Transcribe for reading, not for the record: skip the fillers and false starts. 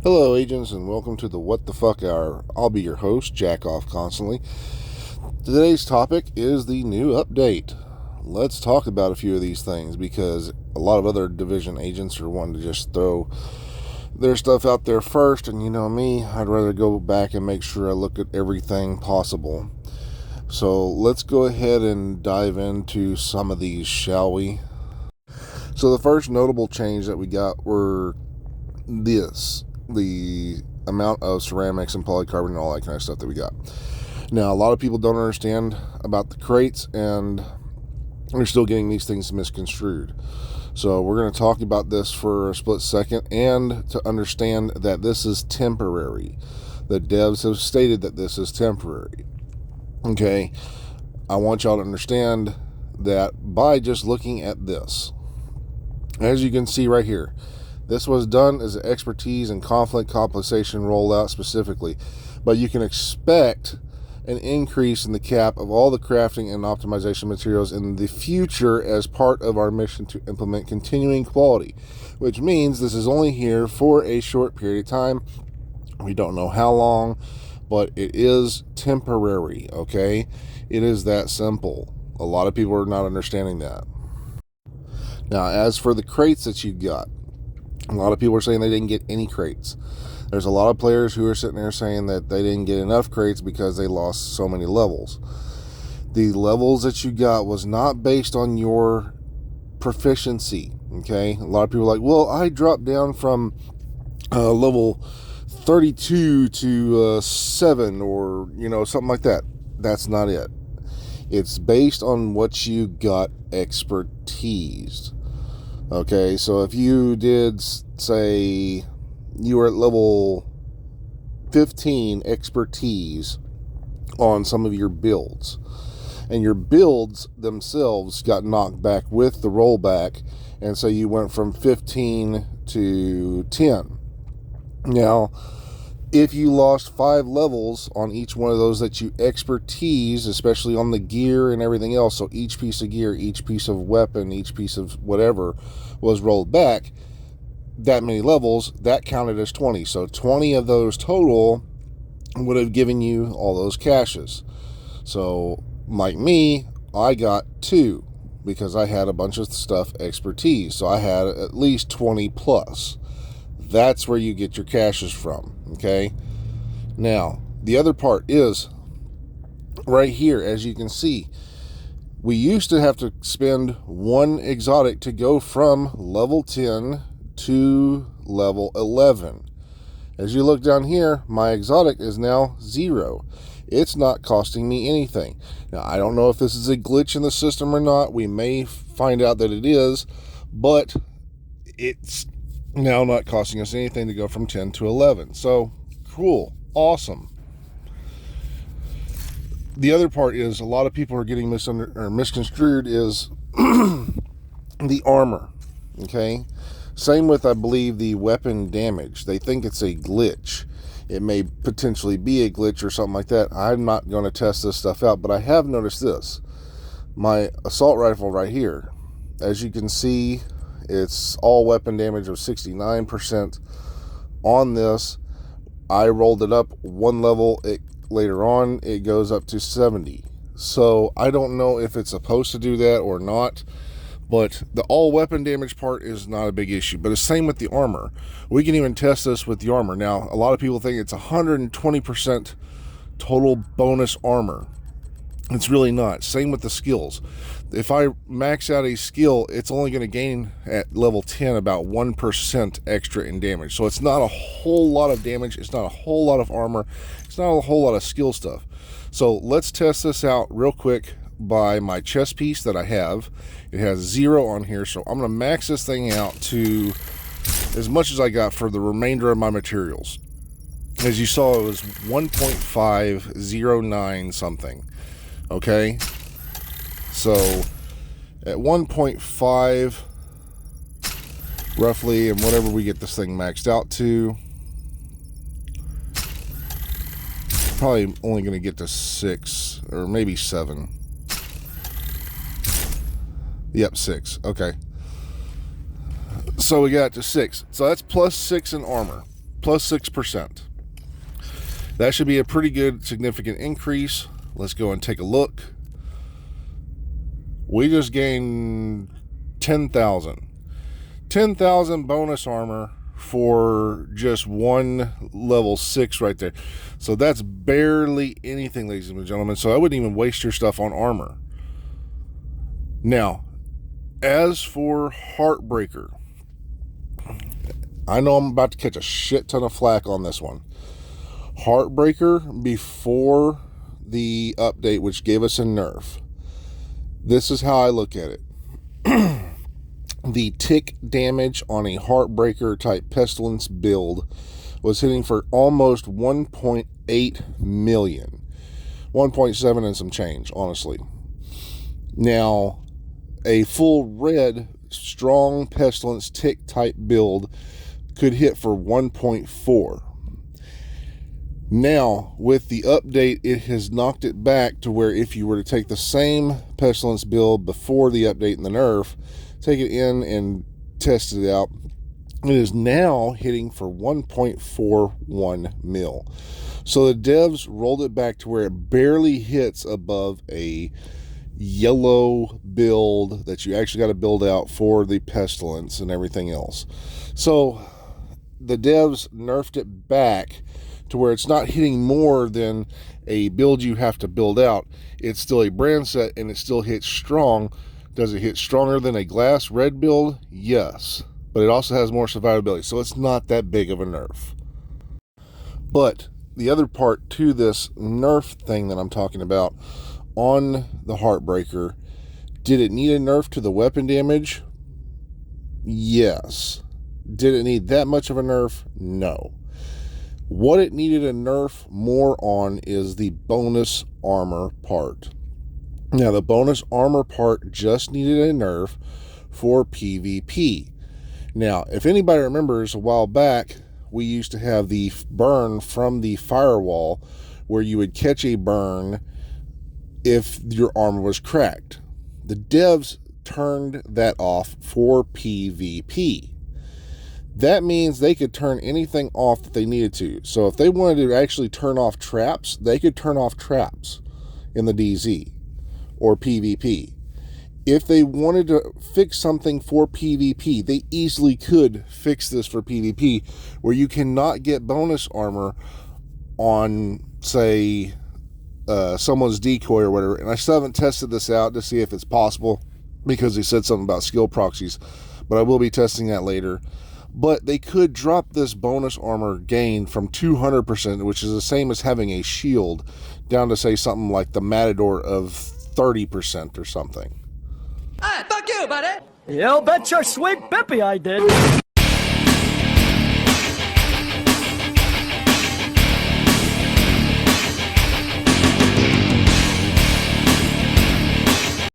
Hello, agents, and welcome to the What the Fuck Hour. I'll be your host, Jack Off Constantly. Today's topic is the new update. Let's talk about a few of these things because a lot of other division agents are wanting to just throw their stuff out there first, and you know me, I'd rather go back and make sure I look at everything possible. So let's go ahead and dive into some of these, shall we? So the first notable change that we got were the amount of ceramics and polycarbonate and all that kind of stuff that we got. Now, a lot of people don't understand about the crates, and they're still getting these things misconstrued. So we're going to talk about this for a split second, and to understand that this is temporary. The devs have stated that this is temporary. Okay, I want y'all to understand that by just looking at this. As you can see right here, this was done as an expertise and conflict compensation rollout specifically, but you can expect an increase in the cap of all the crafting and optimization materials in the future as part of our mission to implement continuing quality, which means this is only here for a short period of time. We don't know how long, but it is temporary, okay? It is that simple. A lot of people are not understanding that. Now, as for the crates that you got, a lot of people are saying they didn't get any crates. There's a lot of players who are sitting there saying that they didn't get enough crates because they lost so many levels. The levels that you got was not based on your proficiency, okay? A lot of people are like, well, I dropped down from level 32 to 7 or, something like that. That's not it. It's based on what you got expertise. Okay, so if you did, say, you were at level 15 expertise on some of your builds, and your builds themselves got knocked back with the rollback, and so you went from 15 to 10. Now, if you lost 5 levels on each one of those that you expertise, especially on the gear and everything else, so each piece of gear, each piece of weapon, each piece of whatever was rolled back, that many levels, that counted as 20. So 20 of those total would have given you all those caches. So, like me, I got 2 because I had a bunch of stuff expertise. So I had at least 20 plus. That's where you get your caches from, okay? Now, the other part is right here, as you can see, we used to have to spend 1 exotic to go from level 10 to level 11. As you look down here, my exotic is now 0. It's not costing me anything. Now, I don't know if this is a glitch in the system or not. We may find out that it is, but it's now not costing us anything to go from 10 to 11. So, cool. Awesome. The other part is a lot of people are getting misconstrued is the armor. Okay? Same with, I believe, the weapon damage. They think it's a glitch. It may potentially be a glitch or something like that. I'm not going to test this stuff out, but I have noticed this. My assault rifle right here, as you can see, it's all weapon damage of 69%. On this, I rolled it up 1 level. Later on, it goes up to 70. So I don't know if it's supposed to do that or not, but the all weapon damage part is not a big issue. But the same with the armor. We can even test this with the armor. Now, a lot of people think it's 120% total bonus armor. It's really not. Same with the skills. If I max out a skill, it's only going to gain at level 10 about 1% extra in damage. So it's not a whole lot of damage. It's not a whole lot of armor. It's not a whole lot of skill stuff. So let's test this out real quick by my chest piece that I have. It has 0 on here. So I'm going to max this thing out to as much as I got for the remainder of my materials. As you saw, it was 1.509 something. Okay, so at 1.5 roughly, and whatever we get this thing maxed out to, probably only going to get to 6 or maybe 7. Yep, 6. Okay, so we got to 6. So that's plus 6 in armor. plus 6%. That should be a pretty good, significant increase. Let's go and take a look. We just gained 10,000. 10,000 bonus armor for just one level 6 right there. So that's barely anything, ladies and gentlemen. So I wouldn't even waste your stuff on armor. Now, as for Heartbreaker, I know I'm about to catch a shit ton of flack on this one. Heartbreaker, before the update, which gave us a nerf, this is how I look at it. The tick damage on a Heartbreaker type Pestilence build was hitting for almost 1.8 million. 1.7 and some change, honestly. Now, a full red, strong Pestilence tick type build could hit for 1.4. Now, with the update, it has knocked it back to where if you were to take the same Pestilence build before the update and the nerf, take it in and test it out, it is now hitting for 1.41 mil. So the devs rolled it back to where it barely hits above a yellow build that you actually got to build out for the Pestilence and everything else. So the devs nerfed it back to where it's not hitting more than a build you have to build out. It's still a brand set and it still hits strong. Does it hit stronger than a glass red build? Yes. But it also has more survivability, so it's not that big of a nerf. But the other part to this nerf thing that I'm talking about on the Heartbreaker, did it need a nerf to the weapon damage? Yes. Did it need that much of a nerf? No. What it needed a nerf more on is the bonus armor part. Now, the bonus armor part just needed a nerf for PvP. Now, if anybody remembers, a while back, we used to have the burn from the firewall where you would catch a burn if your armor was cracked. The devs turned that off for PvP. That means they could turn anything off that they needed to. So if they wanted to actually turn off traps, they could turn off traps in the DZ or PvP. If they wanted to fix something for PvP, they easily could fix this for PvP, where you cannot get bonus armor on, say, someone's decoy or whatever. And I still haven't tested this out to see if it's possible, because they said something about skill proxies, but I will be testing that later. But they could drop this bonus armor gain from 200%, which is the same as having a shield, down to, say, something like the Matador of 30% or something. Fuck you, buddy! You bet your sweet bippy I did.